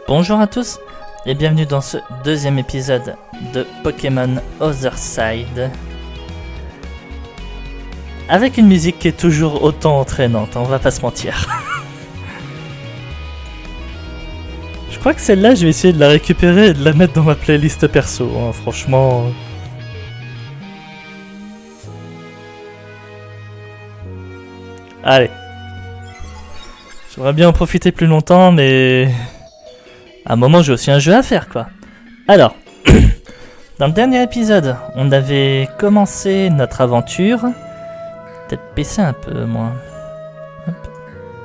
Bonjour à tous et bienvenue dans ce deuxième épisode de Pokémon Other Side. Avec une musique qui est toujours autant entraînante, on va pas se mentir. Je crois que celle-là, je vais essayer de la récupérer et de la mettre dans ma playlist perso, hein, franchement. Allez. J'aimerais bien en profiter plus longtemps, mais... à un moment, j'ai aussi un jeu à faire, quoi. Alors, dans le dernier épisode, on avait commencé notre aventure. Peut-être baisser un peu, moi. Hop.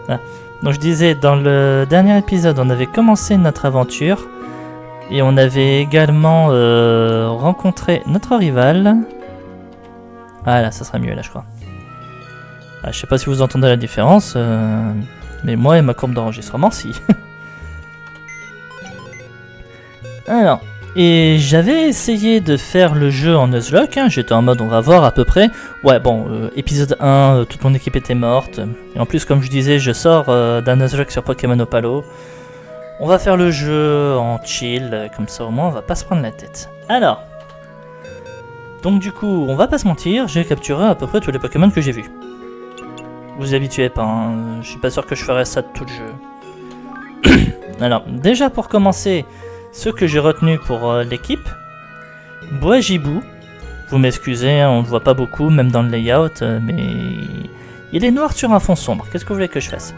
Ah. Donc, je disais, dans le dernier épisode, on avait commencé notre aventure. Et on avait également rencontré notre rival. Ah là, ça sera mieux, là, je crois. Ah, je sais pas si vous entendez la différence. Mais moi et ma courbe d'enregistrement, si. Alors, et j'avais essayé de faire le jeu en Nuzlocke, hein, j'étais en mode on va voir à peu près. Ouais bon, épisode 1, toute mon équipe était morte. Et en plus comme je disais, je sors d'un Nuzlocke sur Pokémon Opalo. On va faire le jeu en chill, comme ça au moins on va pas se prendre la tête. Alors, donc du coup, on va pas se mentir, j'ai capturé à peu près tous les Pokémon que j'ai vus. Vous habituez pas, hein, je suis pas sûr que je ferai ça de tout le jeu. Alors, déjà pour commencer... ceux que j'ai retenus pour l'équipe, Boagibou, vous m'excusez, hein, on ne le voit pas beaucoup, même dans le layout, mais il est noir sur un fond sombre, qu'est-ce que vous voulez que je fasse?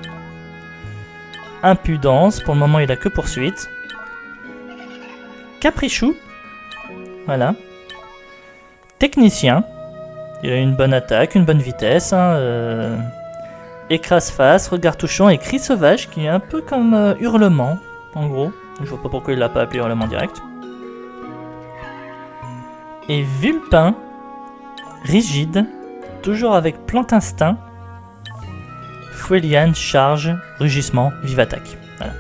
Impudence, pour le moment il a que poursuite. Caprichou, voilà. Technicien, il a une bonne attaque, une bonne vitesse, hein, écrase-face, regard touchant et cri sauvage, qui est un peu comme hurlement, en gros. Je vois pas pourquoi il l'a pas appelé hurlement direct. Et Vulpin, rigide, toujours avec plante instinct, Foueliane, charge, rugissement, vive attaque. Voilà.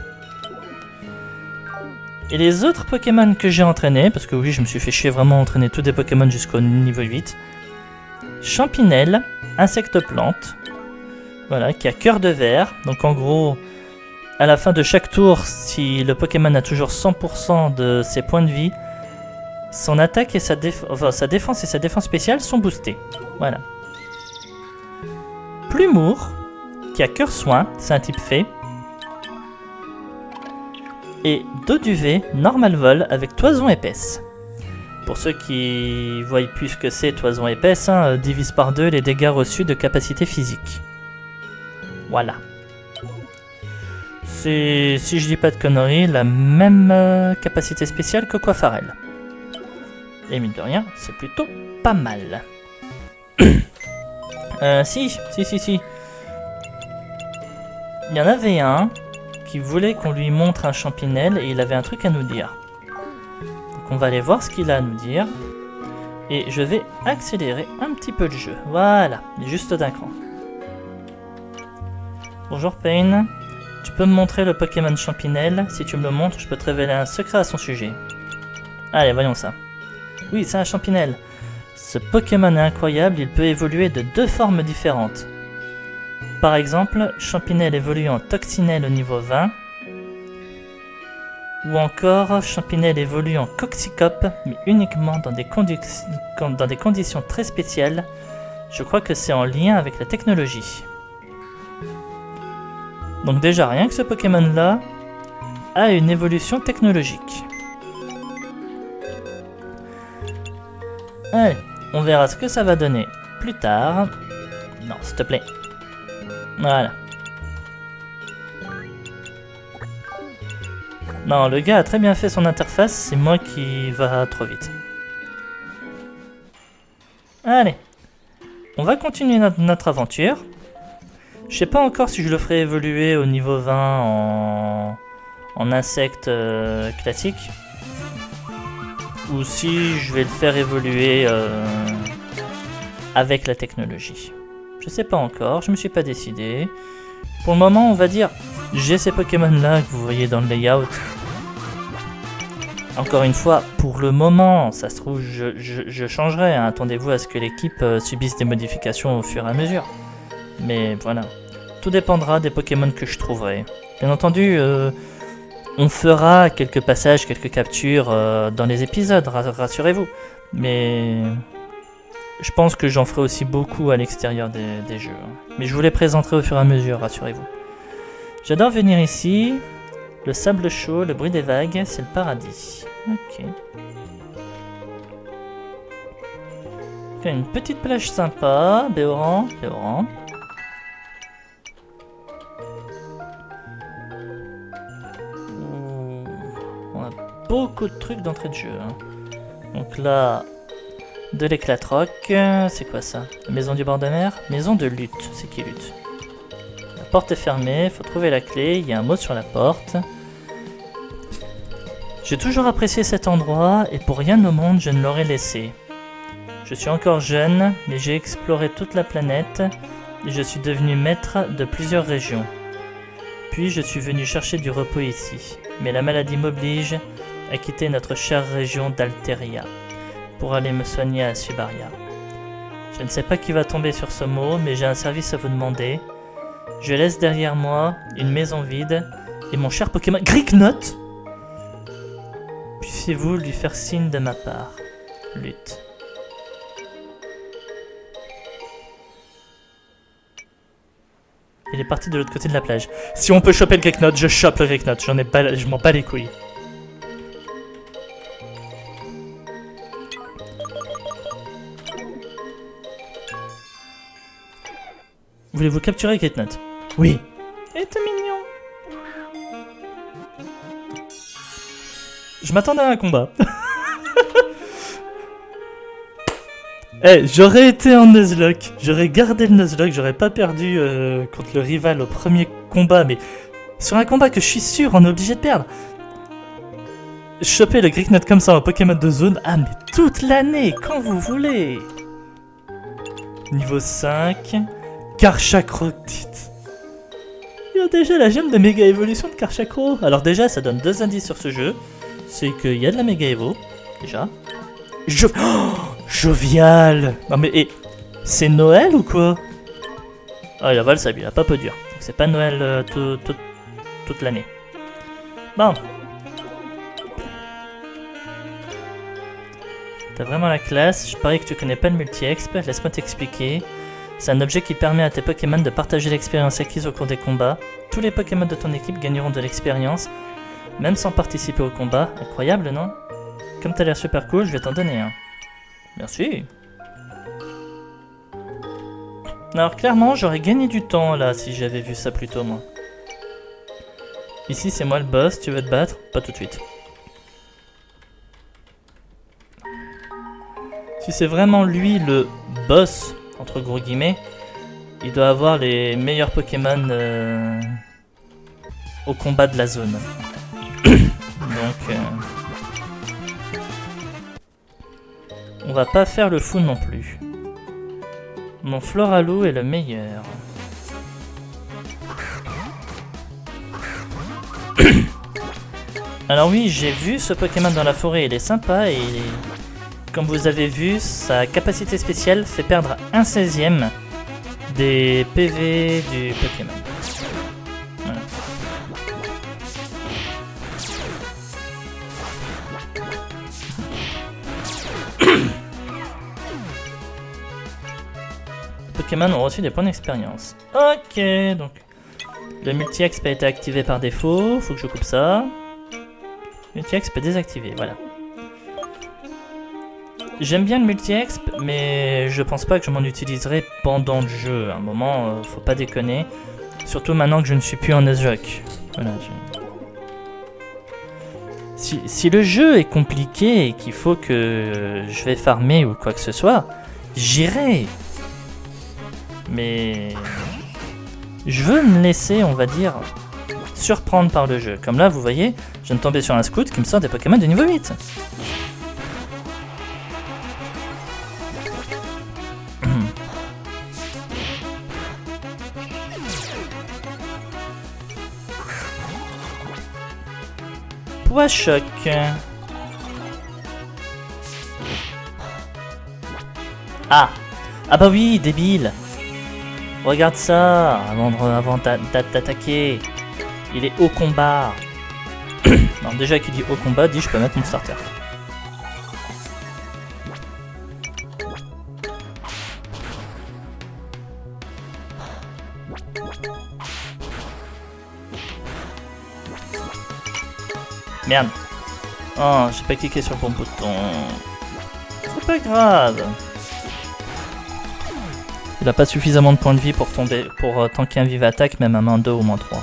Et les autres Pokémon que j'ai entraînés, parce que oui, je me suis fait chier vraiment à entraîner tous des Pokémon jusqu'au niveau 8. Champinelle, insecte plante, voilà, qui a cœur de verre, donc en gros... à la fin de chaque tour, si le Pokémon a toujours 100% de ses points de vie, son attaque et sa défense et sa défense spéciale sont boostées. Voilà. Plumour, qui a cœur soin, c'est un type fée. Et Doduvet, normal vol avec toison épaisse. Pour ceux qui voient plus ce que c'est toison épaisse, hein, divise par 2 les dégâts reçus de capacité physique. Voilà. C'est, si je dis pas de conneries, la même capacité spéciale que Coiffarel. Et mine de rien, c'est plutôt pas mal. Si. Il y en avait un qui voulait qu'on lui montre un Champinelle et il avait un truc à nous dire. Donc on va aller voir ce qu'il a à nous dire. Et je vais accélérer un petit peu le jeu. Voilà, juste d'un cran. Bonjour Payne. Tu peux me montrer le Pokémon Champinelle? Si tu me le montres, je peux te révéler un secret à son sujet. Allez, voyons ça. Oui, c'est un Champinelle. Ce Pokémon est incroyable, il peut évoluer de 2 formes différentes. Par exemple, Champinelle évolue en Toxinelle au niveau 20. Ou encore, Champinelle évolue en Coxicop, mais uniquement dans des conditions très spéciales. Je crois que c'est en lien avec la technologie. Donc déjà, rien que ce Pokémon-là a une évolution technologique. Allez, on verra ce que ça va donner plus tard. Non, s'il te plaît. Voilà. Non, le gars a très bien fait son interface, c'est moi qui va trop vite. Allez, on va continuer notre aventure. Je sais pas encore si je le ferai évoluer au niveau 20 en insecte classique. Ou si je vais le faire évoluer avec la technologie. Je sais pas encore, je me suis pas décidé. Pour le moment, on va dire, j'ai ces Pokémon là que vous voyez dans le layout. Encore une fois, pour le moment, ça se trouve, je changerai. Hein. Attendez-vous à ce que l'équipe subisse des modifications au fur et à mesure. Mais voilà. Tout dépendra des Pokémon que je trouverai. Bien entendu, On fera quelques passages, quelques captures dans les épisodes, rassurez-vous. Mais je pense que j'en ferai aussi beaucoup à l'extérieur des jeux. Mais je vous les présenterai au fur et à mesure, rassurez-vous. J'adore venir ici. Le sable chaud, le bruit des vagues, c'est le paradis. Ok. Une petite plage sympa, Béoran. On a beaucoup de trucs d'entrée de jeu. Donc là, de l'éclat-roc. C'est quoi ça? La maison du bord de mer? Maison de lutte. C'est qui lutte? La porte est fermée, faut trouver la clé. Il y a un mot sur la porte. J'ai toujours apprécié cet endroit et pour rien au monde je ne l'aurais laissé. Je suis encore jeune, mais j'ai exploré toute la planète et je suis devenu maître de plusieurs régions. Puis je suis venu chercher du repos ici, mais la maladie m'oblige à quitter notre chère région d'Alteria pour aller me soigner à Subaria. Je ne sais pas qui va tomber sur ce mot, mais j'ai un service à vous demander. Je laisse derrière moi une maison vide et mon cher Pokémon Gricknote. Puissiez-vous lui faire signe de ma part. Lutte. Il est parti de l'autre côté de la plage. Si on peut choper le Gricknote, je chope le Gricknote. Je m'en bats les couilles. Voulez-vous capturer le Gricknote? Oui. Et t'es mignon. Je m'attendais à un combat. J'aurais été en Nuzlocke, j'aurais gardé le Nuzlocke, j'aurais pas perdu contre le rival au premier combat, mais sur un combat que je suis sûr on est obligé de perdre. Choper le Gricknote comme ça en Pokémon de zone, ah mais toute l'année, quand vous voulez. Niveau 5, Karchakrotite. Il y a déjà la gemme de méga évolution de Karchakro. Alors déjà ça donne 2 indices sur ce jeu, c'est qu'il y a de la méga évo, déjà. Jovial. Non mais c'est Noël ou quoi? Ah il avale ça, il a pas peu dur. C'est pas Noël toute l'année. Bon. T'as vraiment la classe, je parie que tu connais pas le multi-exp, laisse-moi t'expliquer. C'est un objet qui permet à tes Pokémon de partager l'expérience acquise au cours des combats. Tous les Pokémon de ton équipe gagneront de l'expérience, même sans participer au combat. Incroyable, non? Comme t'as l'air super cool, je vais t'en donner un. Merci. Alors clairement, j'aurais gagné du temps là si j'avais vu ça plus tôt moi. Ici c'est moi le boss, tu veux te battre? Pas tout de suite. Si c'est vraiment lui le boss, entre gros guillemets, il doit avoir les meilleurs Pokémon au combat de la zone. Donc... on va pas faire le fou non plus. Mon Floralou est le meilleur. Alors oui, j'ai vu ce Pokémon dans la forêt, il est sympa et comme vous avez vu, sa capacité spéciale fait perdre 1/16e des PV du Pokémon. Voilà. Pokémon ont reçu des points d'expérience. Ok, donc le multi-exp a été activé par défaut, faut que je coupe ça. Multi-exp est désactivé, voilà. J'aime bien le multi-exp, mais je pense pas que je m'en utiliserai pendant le jeu. À un moment, faut pas déconner. Surtout maintenant que je ne suis plus en Nuzlocke. Voilà, si le jeu est compliqué et qu'il faut que je vais farmer ou quoi que ce soit, j'irai. Mais je veux me laisser, on va dire, surprendre par le jeu. Comme là, vous voyez, je viens de tomber sur un scout qui me sort des Pokémon de niveau 8. Poids choc. Ah bah oui, débile. Regarde ça, avant d'attaquer. Il est au combat. Non, déjà qui dit au combat, dit je peux mettre mon starter. Merde. Oh, j'ai pas cliqué sur le bon bouton. C'est pas grave. Il a pas suffisamment de points de vie pour tomber, pour tanker un vive attaque, même à main 2 ou moins 3.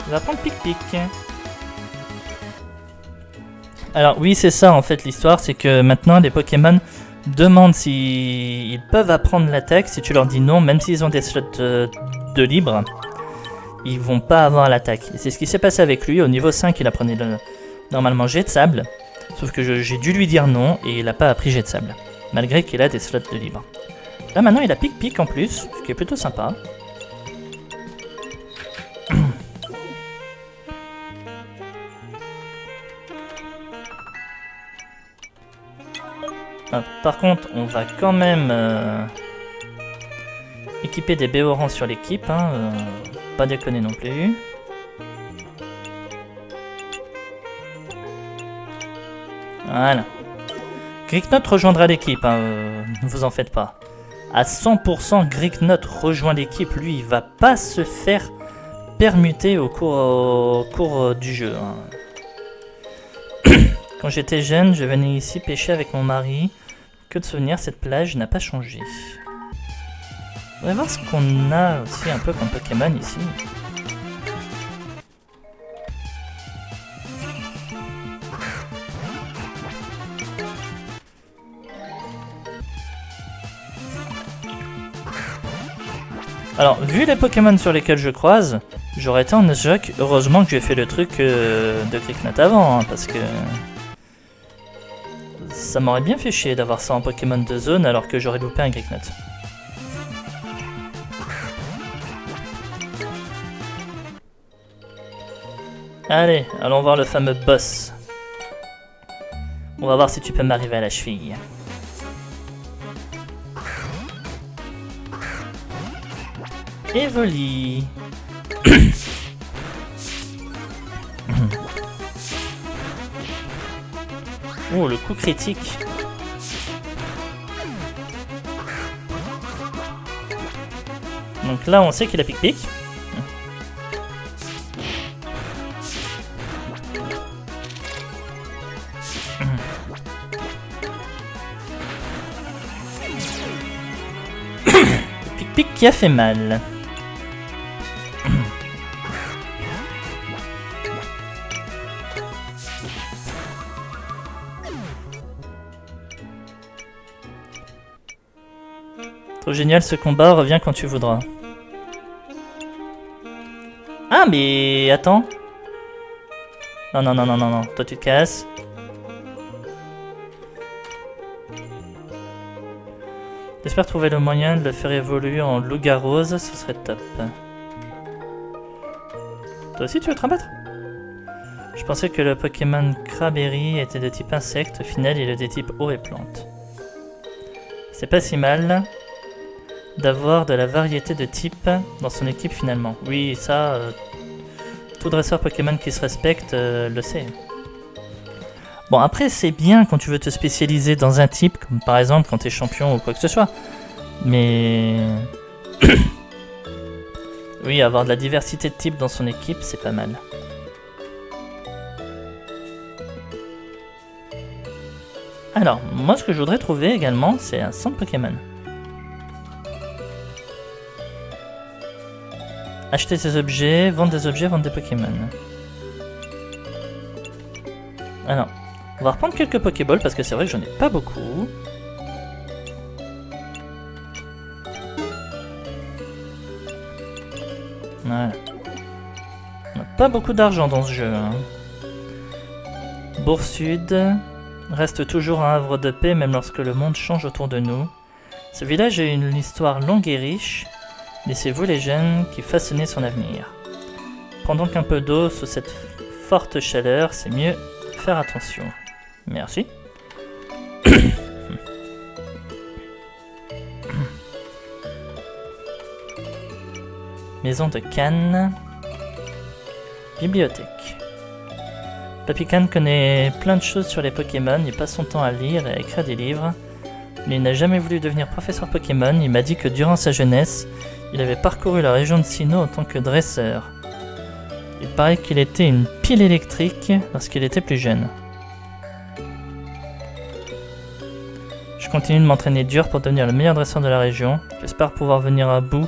Il va prendre pic-pic. Alors oui, c'est ça en fait l'histoire, c'est que maintenant les Pokémon demandent s'ils peuvent apprendre l'attaque. Si tu leur dis non, même s'ils ont des slots de libre, ils vont pas avoir l'attaque. C'est ce qui s'est passé avec lui. Au niveau 5, il apprenait normalement jet de sable. Sauf que j'ai dû lui dire non et il a pas appris jet de sable. Malgré qu'il a des slots de libre. Là maintenant il a pic-pic en plus, ce qui est plutôt sympa. Ah, par contre, on va quand même équiper des Béorans sur l'équipe, hein, pas déconner non plus. Voilà. Greeknot rejoindra l'équipe, hein, ne vous en faites pas. À 100%, Greeknot rejoint l'équipe, lui il va pas se faire permuter au cours du jeu. Hein. Quand j'étais jeune, je venais ici pêcher avec mon mari. Que de souvenirs, cette plage n'a pas changé. On va voir ce qu'on a aussi un peu comme Pokémon ici. Alors, vu les Pokémon sur lesquels je croise, j'aurais été en Nuzlocke. Heureusement que j'ai fait le truc de Greeknot avant, hein, parce que ça m'aurait bien fait chier d'avoir ça en Pokémon de zone alors que j'aurais loupé un Greeknot. Allez, allons voir le fameux boss. On va voir si tu peux m'arriver à la cheville. Evoli. Oh, le coup critique. Donc là, on sait qu'il a pic-pic. Pic-pic qui a fait mal. Trop génial ce combat, reviens quand tu voudras. Ah mais attends. Non non non non non non, toi tu te casses. J'espère trouver le moyen de le faire évoluer en loup-garrose, ce serait top. Toi aussi tu veux te rabattre? Je pensais que le Pokémon Craberry était de type insecte, au final il est de type eau et plante. C'est pas si mal d'avoir de la variété de types dans son équipe finalement. Oui, ça, tout dresseur Pokémon qui se respecte le sait. Bon, après, c'est bien quand tu veux te spécialiser dans un type, comme par exemple quand tu es champion ou quoi que ce soit. Mais oui, avoir de la diversité de types dans son équipe, c'est pas mal. Alors, moi, ce que je voudrais trouver également, c'est un centre Pokémon. Acheter des objets, vendre des Pokémon. Alors, on va reprendre quelques Pokéballs parce que c'est vrai que j'en ai pas beaucoup. Voilà. On n'a pas beaucoup d'argent dans ce jeu. Hein. Bourg-Sud reste toujours un havre de paix même lorsque le monde change autour de nous. Ce village a une histoire longue et riche. Laissez-vous les jeunes qui façonnaient son avenir. Prends donc un peu d'eau sous cette forte chaleur, c'est mieux faire attention. Merci. Maison de Cannes. Bibliothèque. Papy Can connaît plein de choses sur les Pokémon, il passe son temps à lire et à écrire des livres. Mais il n'a jamais voulu devenir professeur Pokémon, il m'a dit que durant sa jeunesse, il avait parcouru la région de Sinnoh en tant que dresseur. Il paraît qu'il était une pile électrique lorsqu'il était plus jeune. Je continue de m'entraîner dur pour devenir le meilleur dresseur de la région. J'espère pouvoir venir à bout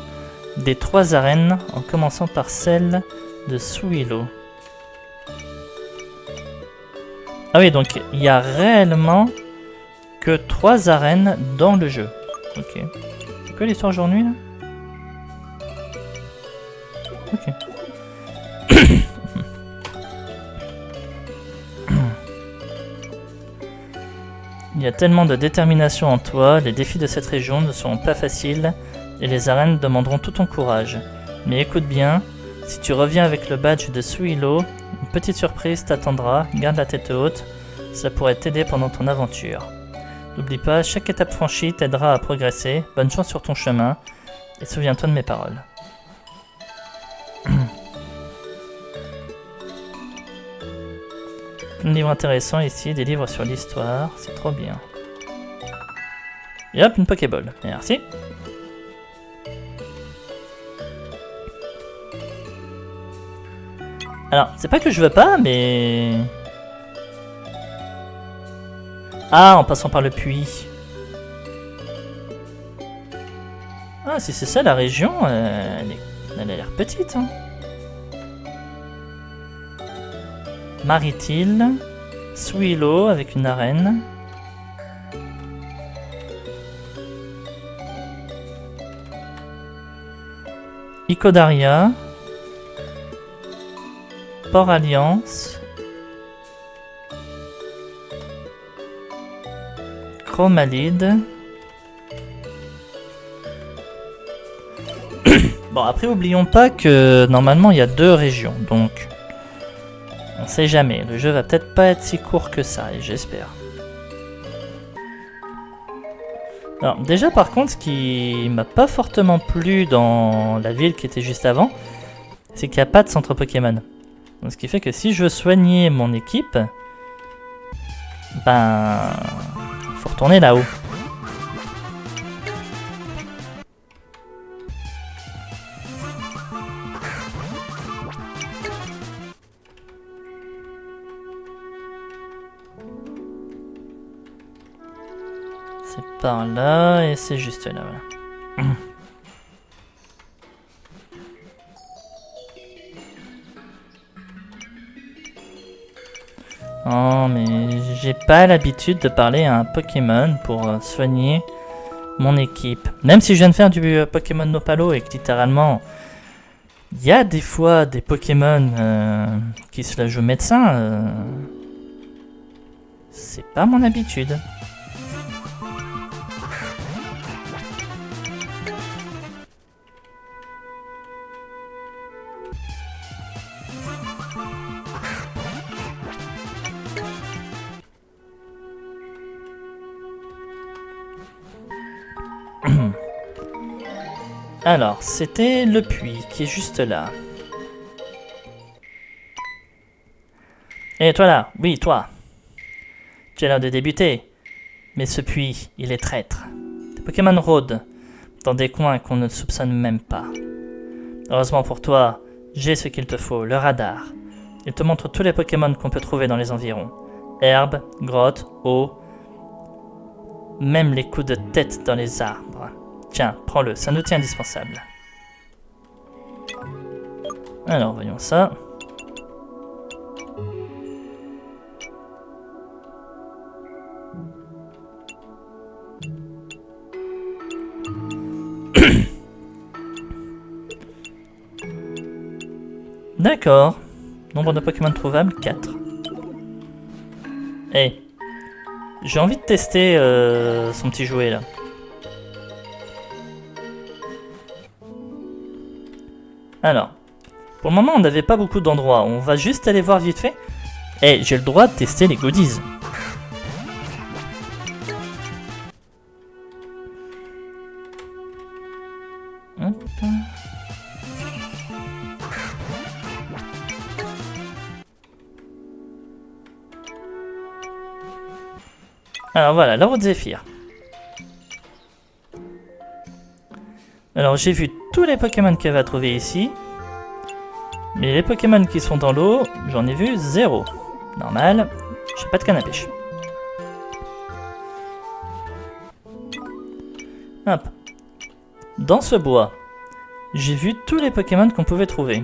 des 3 arènes en commençant par celle de Souilo. Ah oui, donc il y a réellement que 3 arènes dans le jeu. Ok. C'est quoi l'histoire aujourd'hui là? Ok. Il y a tellement de détermination en toi, les défis de cette région ne seront pas faciles et les arènes demanderont tout ton courage. Mais écoute bien, si tu reviens avec le badge de Souilo, une petite surprise t'attendra, garde la tête haute, ça pourrait t'aider pendant ton aventure. N'oublie pas, chaque étape franchie t'aidera à progresser, bonne chance sur ton chemin, et souviens-toi de mes paroles. Un livre intéressant ici, des livres sur l'histoire, c'est trop bien. Et hop, une Pokéball, merci. Alors, c'est pas que je veux pas, mais... Ah, en passant par le puits. Ah, si c'est ça la région, elle a l'air petite, hein. Maritil, Souilo avec une arène. Icodaria. Port Alliance. Chromalide. Bon, après, oublions pas que normalement il y a 2 régions, donc on sait jamais. Le jeu va peut-être pas être si court que ça, et j'espère. Alors, déjà, par contre, ce qui m'a pas fortement plu dans la ville qui était juste avant, c'est qu'il n'y a pas de centre Pokémon. Donc, ce qui fait que si je veux soigner mon équipe, ben, faut retourner là-haut. C'est par là et c'est juste là, voilà. Oh, mais j'ai pas l'habitude de parler à un Pokémon pour soigner mon équipe. Même si je viens de faire du Pokémon Nopalo et que littéralement, il y a des fois des Pokémon qui se la jouent médecin, c'est pas mon habitude. Alors, c'était le puits qui est juste là. Et toi là, oui, toi. Tu as l'air de débuter. Mais ce puits, il est traître. Des Pokémon rôdent dans des coins qu'on ne soupçonne même pas. Heureusement pour toi, j'ai ce qu'il te faut, le radar. Il te montre tous les Pokémon qu'on peut trouver dans les environs. Herbes, grottes, eau, même les coups de tête dans les arbres. Tiens, prends-le, c'est un outil indispensable. Alors, voyons ça. D'accord. Nombre de Pokémon trouvables, 4. Hey, j'ai envie de tester son petit jouet là. Alors, pour le moment, on n'avait pas beaucoup d'endroits. On va juste aller voir vite fait. Et j'ai le droit de tester les goodies. Hop. Alors voilà, la route Zéphyr. Alors j'ai vu tous les Pokémon qu'elle va trouver ici. Mais les Pokémon qui sont dans l'eau, j'en ai vu 0. Normal, j'ai pas de canne à pêche. Hop. Dans ce bois, j'ai vu tous les Pokémon qu'on pouvait trouver.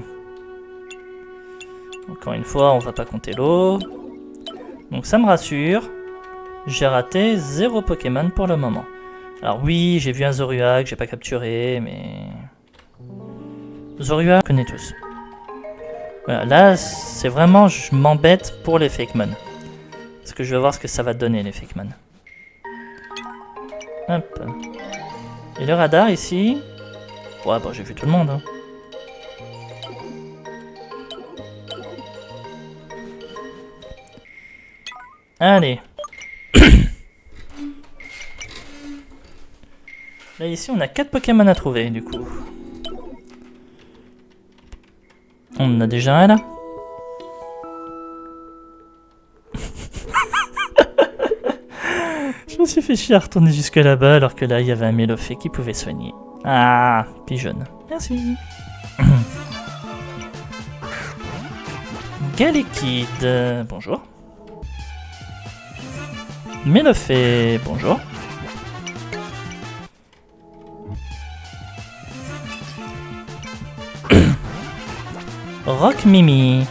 Encore une fois, on va pas compter l'eau. Donc ça me rassure. J'ai raté 0 Pokémon pour le moment. Alors oui, j'ai vu un Zorua que j'ai pas capturé, mais... Zorua, je connais tous. Voilà, là, c'est vraiment, je m'embête pour les Fakemon. Parce que je veux voir ce que ça va donner, les Fakemon. Hop. Et le radar, ici... Ouais, bon, j'ai vu tout le monde, hein. Allez. Là, ici, on a 4 Pokémon à trouver, du coup. On en a déjà un, là. Je me suis fait chier à retourner jusque là-bas, alors que là, il y avait un Mélofée qui pouvait soigner. Ah, pigeonne. Merci. Galekid, bonjour. Mélofée, bonjour. Rock Mimi.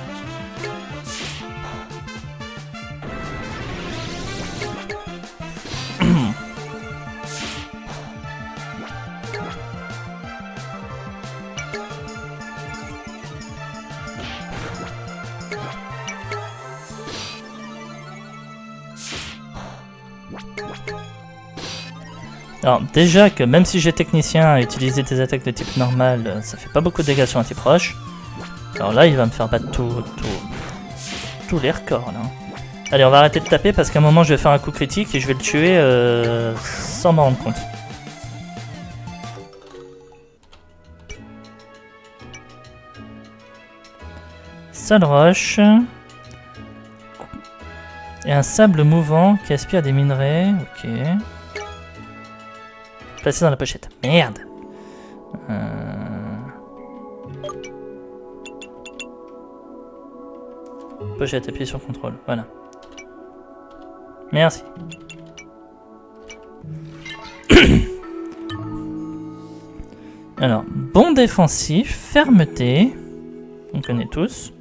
Alors déjà que même si j'ai technicien à utiliser des attaques de type normal, ça fait pas beaucoup de dégâts sur un type roche. Alors là, il va me faire battre tous les records là. Allez, on va arrêter de taper parce qu'à un moment je vais faire un coup critique et je vais le tuer sans m'en rendre compte. Sol roche. Et un sable mouvant qui aspire des minerais. Ok. Placé dans la pochette. Merde. Pochette, appuyez sur contrôle. Voilà. Merci. Alors, bon défensif, fermeté. On connaît tous.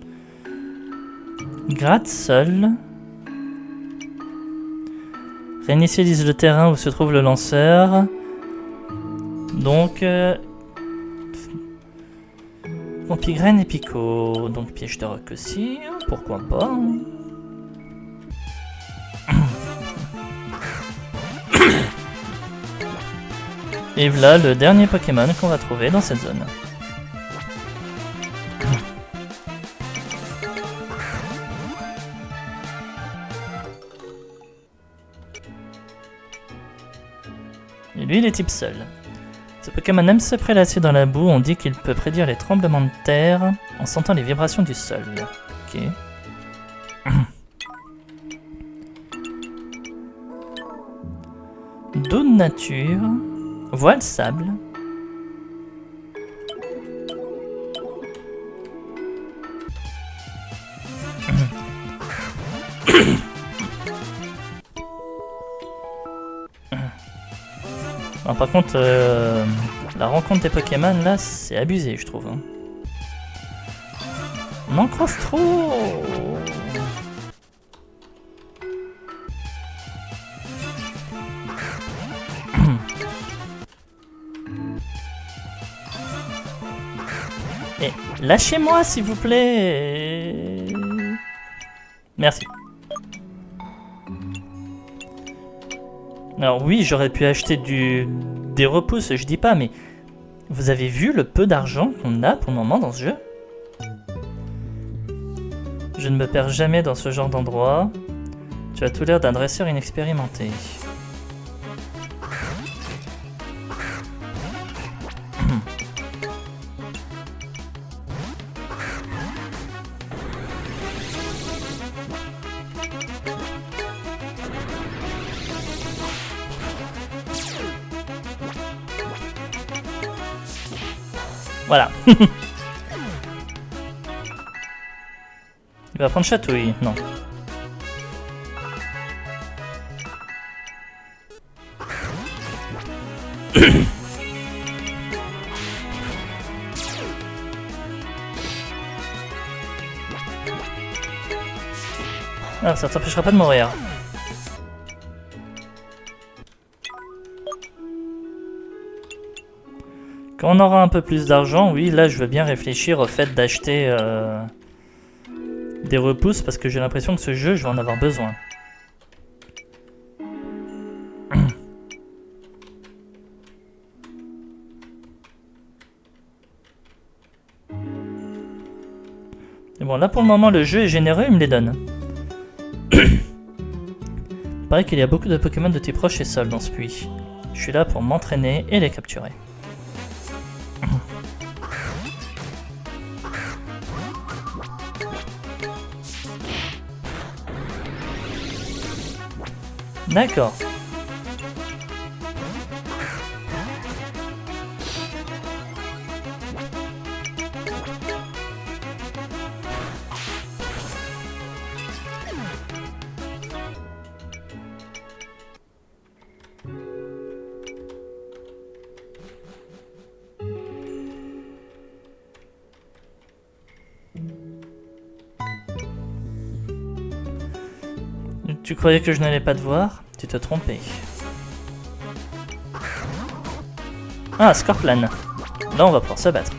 Gratte-sol. Réinitialise le terrain où se trouve le lanceur. Donc, Pompigraine et Pico. Donc, piège de roc aussi. Pourquoi pas. Et voilà le dernier Pokémon qu'on va trouver dans cette zone. Et lui, il est type sol. Ce Pokémon aime se prélasser dans la boue. On dit qu'il peut prédire les tremblements de terre en sentant les vibrations du sol. Ok. D'eau de nature. Voile sable. Non, par contre, la rencontre des Pokémon là, c'est abusé, je trouve. Hein. On en croise trop. Et lâchez-moi, s'il vous plaît. Merci. Alors oui, j'aurais pu acheter des repousses, je dis pas, mais vous avez vu le peu d'argent qu'on a pour le moment dans ce jeu? Je ne me perds jamais dans ce genre d'endroit. Tu as tout l'air d'un dresseur inexpérimenté. Voilà. Il va prendre chatouille, non. Ah, ça t'empêchera pas de mourir. Quand on aura un peu plus d'argent, oui, là je veux bien réfléchir au fait d'acheter des repousses parce que j'ai l'impression que ce jeu, je vais en avoir besoin. Et bon, là pour le moment, le jeu est généreux, il me les donne. Il paraît qu'il y a beaucoup de Pokémon de type roche et sol dans ce puits. Je suis là pour m'entraîner et les capturer. D'accord. Tu croyais que je n'allais pas te voir? Tu te trompais. Ah, Scorplan. Là, on va pouvoir se battre.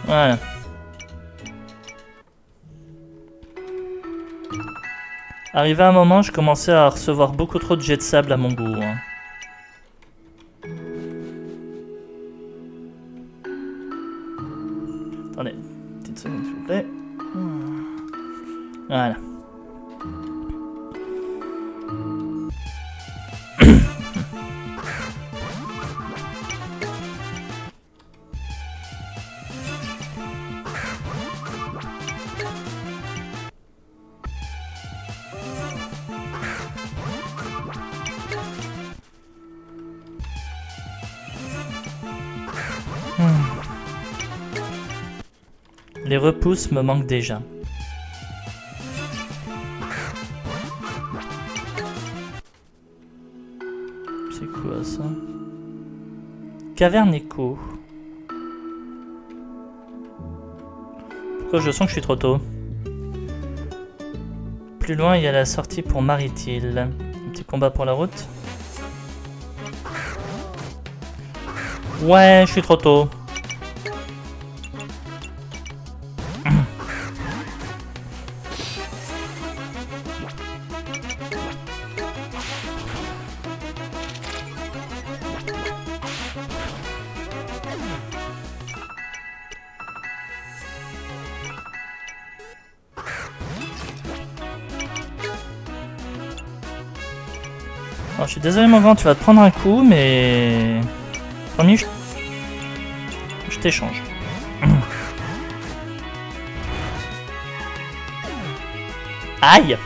Voilà. Arrivé à un moment, je commençais à recevoir beaucoup trop de jets de sable à mon goût. Hein. Attendez, petite seconde s'il vous plaît. Voilà. Les repousses me manquent déjà. C'est quoi ça? Caverne écho. Pourquoi je sens que je suis trop tôt? Plus loin, il y a la sortie pour Maritil. Un petit combat pour la route. Ouais, je suis trop tôt. Alors, je suis désolé mon grand, tu vas te prendre un coup, mais... Promis, je t'échange. Aïe.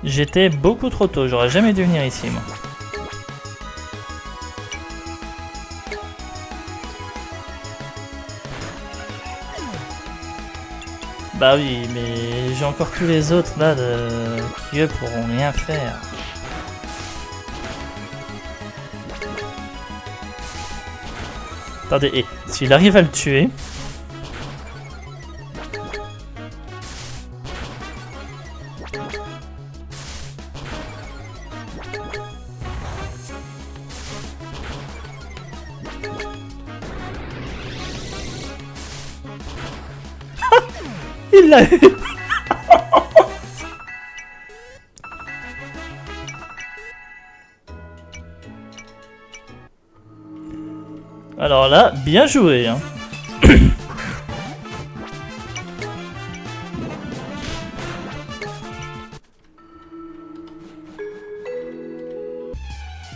J'étais beaucoup trop tôt, j'aurais jamais dû venir ici moi. Bah oui, mais j'ai encore tous les autres là qui eux pourront rien faire. Attendez, et s'il arrive à le tuer... Il l'a eu. Alors là, bien joué, hein.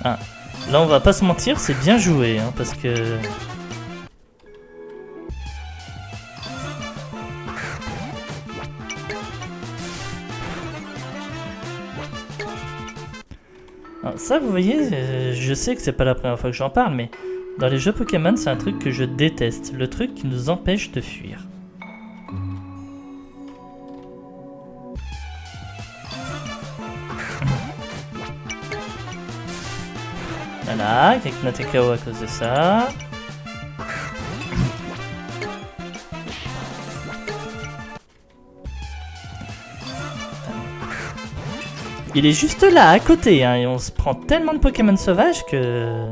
Ah, là on va pas se mentir, c'est bien joué, hein, parce que... Alors ça, vous voyez, je sais que c'est pas la première fois que j'en parle, mais dans les jeux Pokémon, c'est un truc que je déteste, le truc qui nous empêche de fuir. Voilà, quelques Natekao à cause de ça. Il est juste là, à côté, hein, et on se prend tellement de Pokémon sauvages que...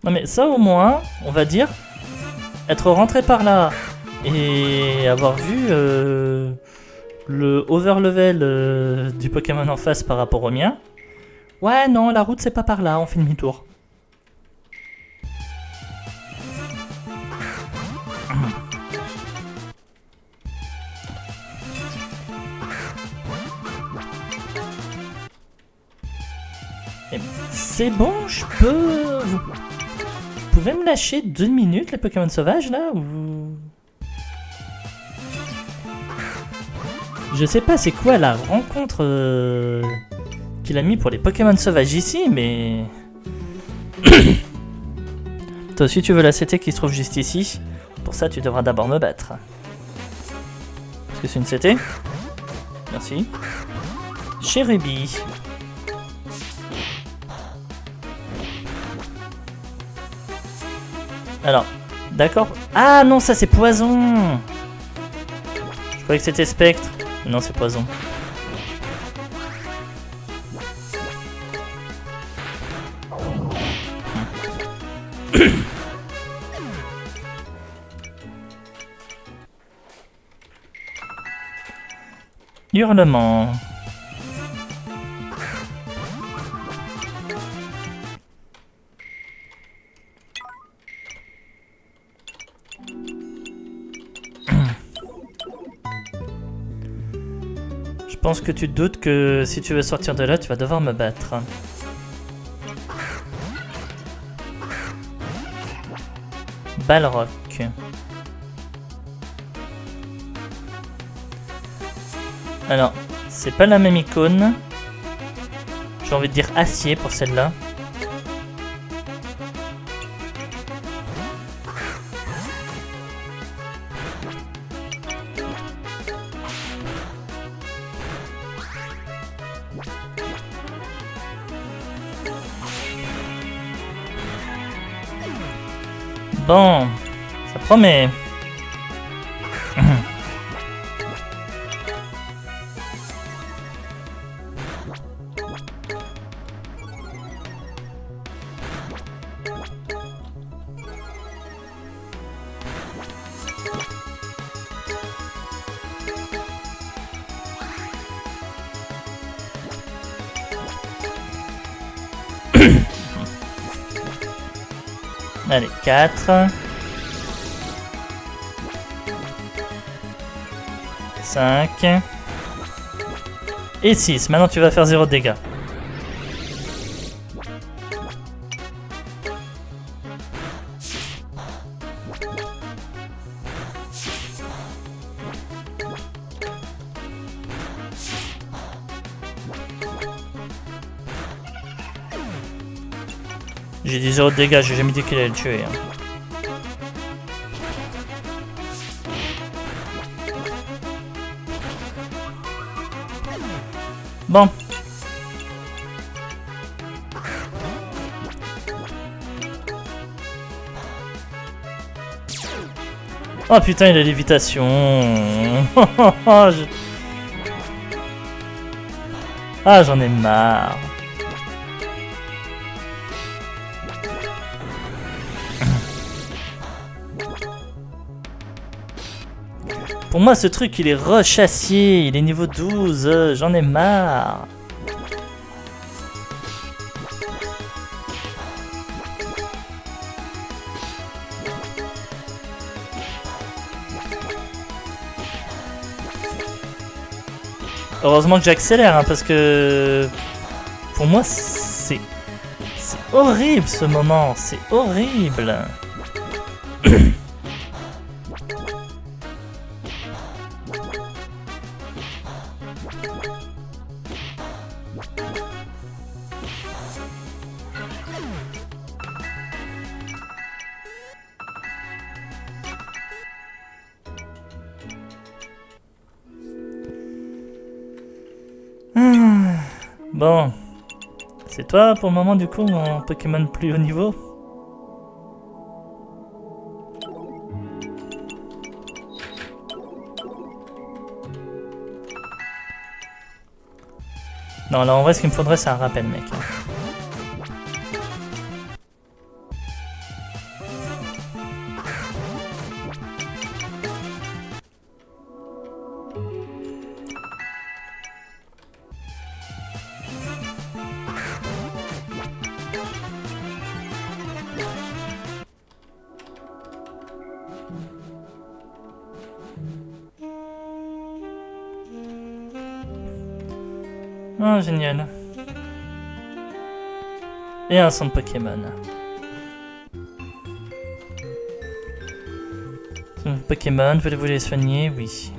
Non mais ça au moins, on va dire, être rentré par là et avoir vu le overlevel du Pokémon en face par rapport au mien. Ouais non, la route c'est pas par là, on fait demi-tour. C'est bon, je peux... Vous pouvez me lâcher 2 minutes les Pokémon sauvages là ou... Je sais pas c'est quoi la rencontre qu'il a mis pour les Pokémon sauvages ici, mais... Toi aussi tu veux la CT qui se trouve juste ici. Pour ça tu devras d'abord me battre. Est-ce que c'est une CT? Merci. Cherubi. Alors, d'accord. Ah non, ça c'est poison. Je croyais que c'était spectre. Non, c'est poison. Hurlement. Je pense que tu te doutes que si tu veux sortir de là, tu vas devoir me battre. Balrog. Alors, c'est pas la même icône. J'ai envie de dire acier pour celle-là. Bon, ça promet. Allez, 4. 5. Et 6. Maintenant, tu vas faire 0 de dégâts. J'ai dit 0 de dégâts, j'ai jamais dit qu'il allait le tuer. Hein. Bon. Oh putain, il a lévitation. Ah, j'en ai marre. Pour moi, ce truc, il est rechassier. Il est niveau 12. J'en ai marre. Heureusement que j'accélère, hein, parce que... Pour moi, c'est horrible ce moment. C'est horrible. Bon, c'est toi pour le moment du coup mon Pokémon plus haut niveau? Non, là en vrai ce qu'il me faudrait c'est un rappel mec. Oh, génial. Et un centre Pokémon. Pokémon, voulez-vous les soigner? Oui.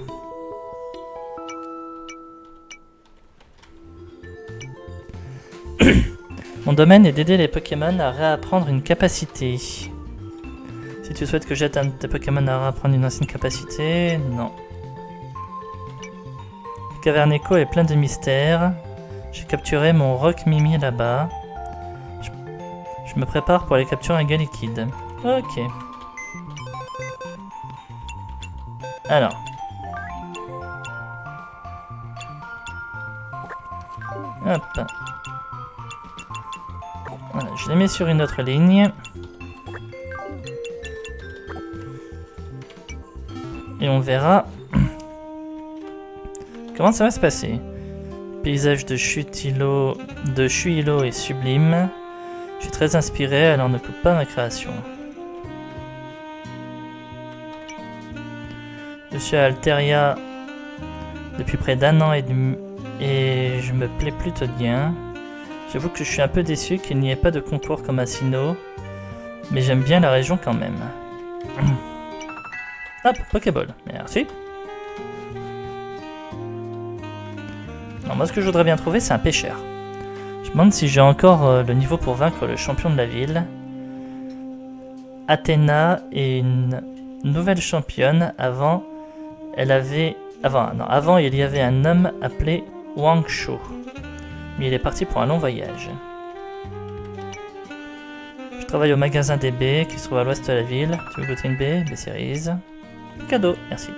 Mon domaine est d'aider les Pokémon à réapprendre une capacité. Si tu souhaites que j'aide un de tes Pokémon à réapprendre une ancienne capacité, non. Le caverne Echo est plein de mystères. J'ai capturé mon Rock Mimi là-bas. Je me prépare pour aller capturer un gars liquide. Ok. Alors. Hop. Voilà, je les mets sur une autre ligne. Et on verra comment ça va se passer. Paysage de Chuilo est sublime. Je suis très inspiré, alors ne coupe pas ma création. Je suis à Altaria depuis près d'1 an et demi et je me plais plutôt bien. J'avoue que je suis un peu déçu qu'il n'y ait pas de concours comme à Sinnoh, mais j'aime bien la région quand même. Hop, Pokéball, merci. Alors moi ce que je voudrais bien trouver c'est un pêcheur. Je me demande si j'ai encore le niveau pour vaincre le champion de la ville. Athéna est une nouvelle championne. Avant il y avait un homme appelé Wang Shu. Mais il est parti pour un long voyage. Je travaille au magasin des baies qui se trouve à l'ouest de la ville. Tu veux goûter une baie? Baie cerise. Cadeau, merci.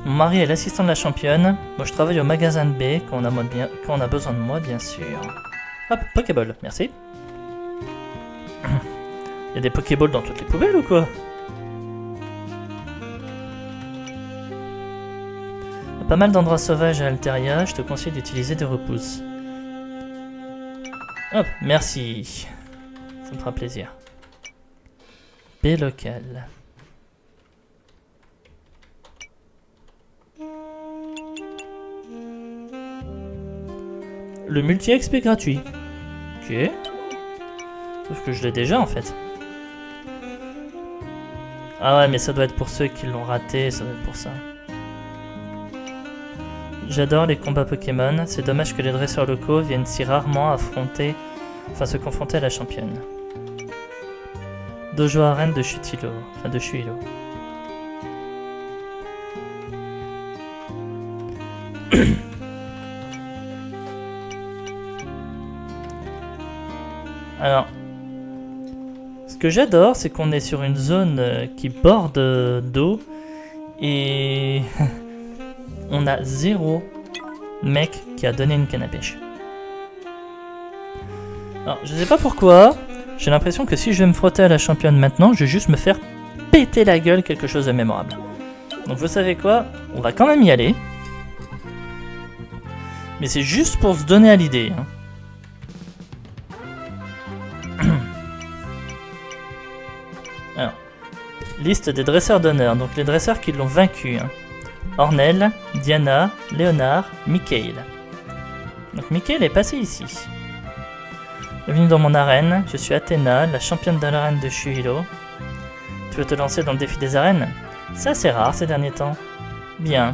Mon mari est l'assistant de la championne. Moi je travaille au magasin de baies quand on a besoin de moi bien sûr. Hop, Pokéball, merci. Il y a des Pokéballs dans toutes les poubelles ou quoi? Il y a pas mal d'endroits sauvages à Altaria, je te conseille d'utiliser des repousses. Hop, merci. Ça me fera plaisir. B local. Le multi-XP est gratuit. Ok. Sauf que je l'ai déjà en fait. Ah ouais, mais ça doit être pour ceux qui l'ont raté, ça doit être pour ça. J'adore les combats Pokémon, c'est dommage que les dresseurs locaux viennent si rarement se confronter à la championne. Dojo arène de Chuilo. Alors, ce que j'adore, c'est qu'on est sur une zone qui borde d'eau Et on a 0 mec qui a donné une canne à pêche. Alors, je sais pas pourquoi, j'ai l'impression que si je vais me frotter à la championne maintenant, je vais juste me faire péter la gueule quelque chose de mémorable. Donc vous savez quoi? On va quand même y aller. Mais c'est juste pour se donner à l'idée. Hein. Alors, liste des dresseurs d'honneur, donc les dresseurs qui l'ont vaincu. Hein. Ornel, Diana, Léonard, Mikael. Donc Mikael est passé ici. Bienvenue dans mon arène, je suis Athéna, la championne de l'arène de Shuhilo. Tu veux te lancer dans le défi des arènes? C'est assez rare ces derniers temps. Bien,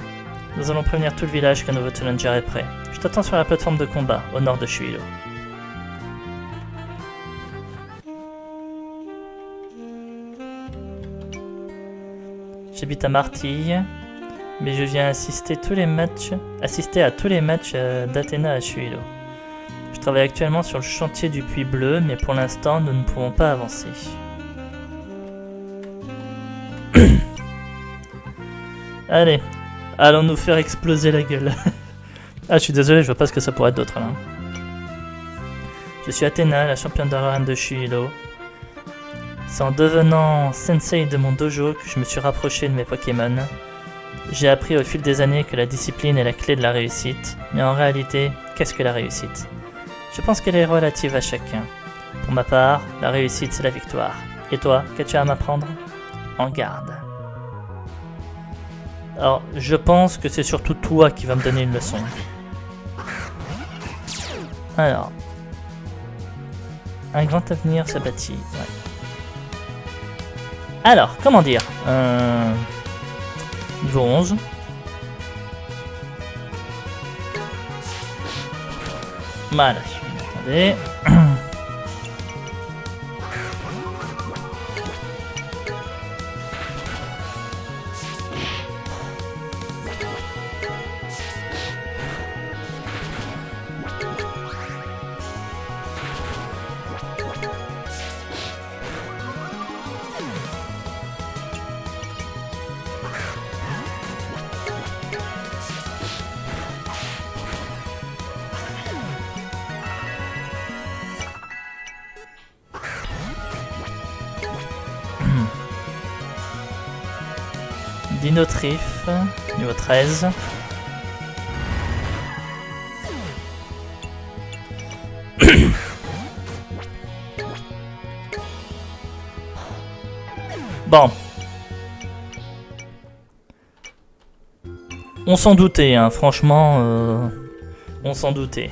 nous allons prévenir tout le village qu'un nouveau challenger est prêt. Je t'attends sur la plateforme de combat, au nord de Shuhilo. J'habite à Martille, mais je viens assister à tous les matchs d'Athéna à Shuhilo. Je travaille actuellement sur le chantier du Puits Bleu, mais pour l'instant, nous ne pouvons pas avancer. Allez, allons nous faire exploser la gueule. Ah, je suis désolé, je vois pas ce que ça pourrait être d'autre là. Je suis Athéna, la championne de l'arène de Shuhilo. C'est en devenant sensei de mon dojo que je me suis rapproché de mes Pokémon. J'ai appris au fil des années que la discipline est la clé de la réussite, mais en réalité, qu'est-ce que la réussite? Je pense qu'elle est relative à chacun. Pour ma part, la réussite c'est la victoire. Et toi, qu'as-tu à m'apprendre? En garde. Alors, je pense que c'est surtout toi qui vas me donner une leçon. Alors. Un grand avenir se bâtit. Ouais. Alors, comment dire niveau 11. Voilà. Attendez. Dinotrif, niveau 13. Bon. On s'en doutait, hein, franchement, on s'en doutait.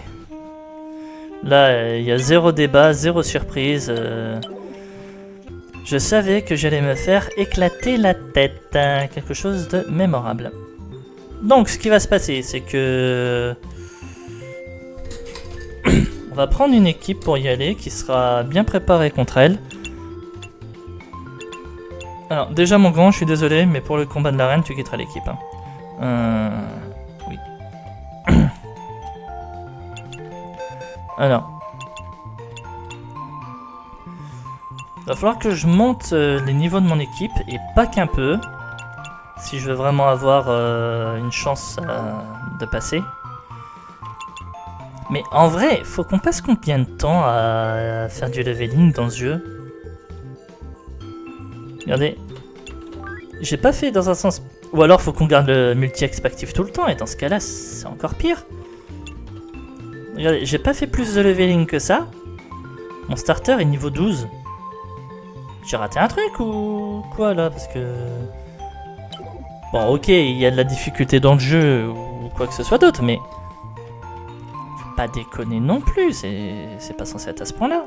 Là, il y a zéro débat, zéro surprise. Je savais que j'allais me faire éclater la tête, hein, quelque chose de mémorable. Donc, ce qui va se passer, c'est que... on va prendre une équipe pour y aller, qui sera bien préparée contre elle. Alors, déjà mon grand, je suis désolé, mais pour le combat de l'arène, tu quitteras l'équipe. Hein. Oui. Alors... il va falloir que je monte les niveaux de mon équipe, et pas qu'un peu, si je veux vraiment avoir une chance de passer. Mais en vrai, faut qu'on passe combien de temps à faire du leveling dans ce jeu? Regardez, j'ai pas fait dans un sens... ou alors faut qu'on garde le multi-exp actif tout le temps, et dans ce cas-là, c'est encore pire. Regardez, j'ai pas fait plus de leveling que ça. Mon starter est niveau 12. J'ai raté un truc ou quoi là? Parce que... bon, ok, il y a de la difficulté dans le jeu ou quoi que ce soit d'autre, mais... faut pas déconner non plus, c'est pas censé être à ce point-là.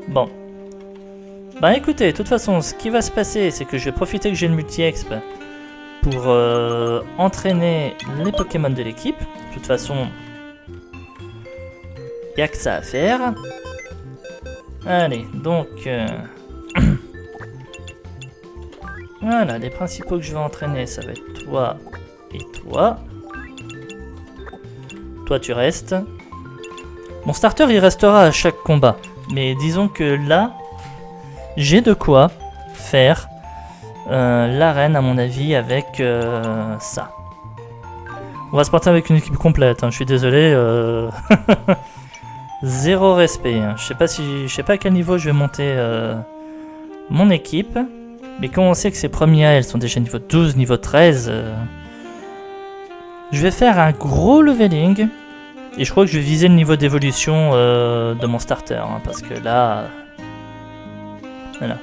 Bon. Bah écoutez, de toute façon, ce qui va se passer, c'est que je vais profiter que j'ai le multi-exp pour entraîner les Pokémon de l'équipe. De toute façon, il n'y a que ça à faire. Allez, donc... voilà, les principaux que je vais entraîner, ça va être toi et toi. Toi, tu restes. Mon starter, il restera à chaque combat. Mais disons que là, j'ai de quoi faire l'arène à mon avis avec ça. On va se partir avec une équipe complète, je suis désolé. Zéro respect. Je sais pas à quel niveau je vais monter mon équipe. Mais quand on sait que ces premiers elles sont déjà niveau 12, niveau 13, je vais faire un gros leveling. Et je crois que je vais viser le niveau d'évolution de mon starter. Parce que là... Voilà.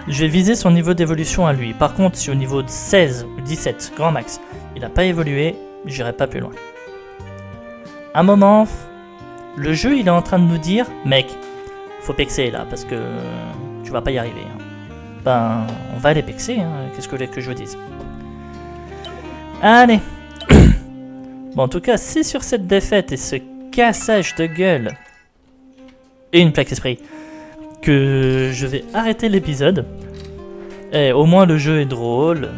Je vais viser son niveau d'évolution à lui. Par contre, si au niveau de 16 ou 17, grand max, il n'a pas évolué, j'irai pas plus loin. Un moment, le jeu il est en train de nous dire, mec, faut pexer là, parce que tu vas pas y arriver. Ben, on va aller pexer, qu'est-ce que vous voulez que je vous dise? Allez. Bon, en tout cas, c'est sur cette défaite et ce cassage de gueule et une plaque esprit que je vais arrêter l'épisode. Et au moins le jeu est drôle.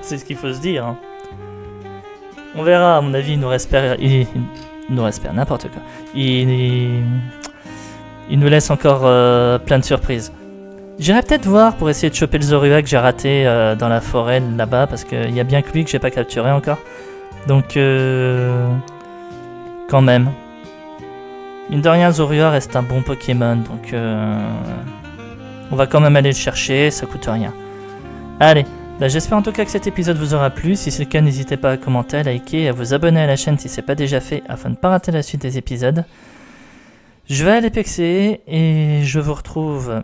C'est ce qu'il faut se dire. On verra, à mon avis, il nous espère n'importe quoi. Il nous laisse encore plein de surprises. J'irai peut-être voir pour essayer de choper le Zorua que j'ai raté dans la forêt là-bas, parce qu'il y a bien que lui que j'ai pas capturé encore. Donc, quand même. Mine de rien, Zorua reste un bon Pokémon, donc on va quand même aller le chercher, ça coûte rien. Allez, là, j'espère en tout cas que cet épisode vous aura plu. Si c'est le cas, n'hésitez pas à commenter, à liker et à vous abonner à la chaîne si c'est pas déjà fait, afin de ne pas rater la suite des épisodes. Je vais aller pexer et je vous retrouve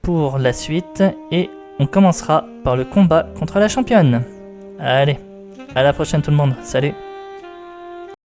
pour la suite et on commencera par le combat contre la championne. Allez, à la prochaine tout le monde, salut!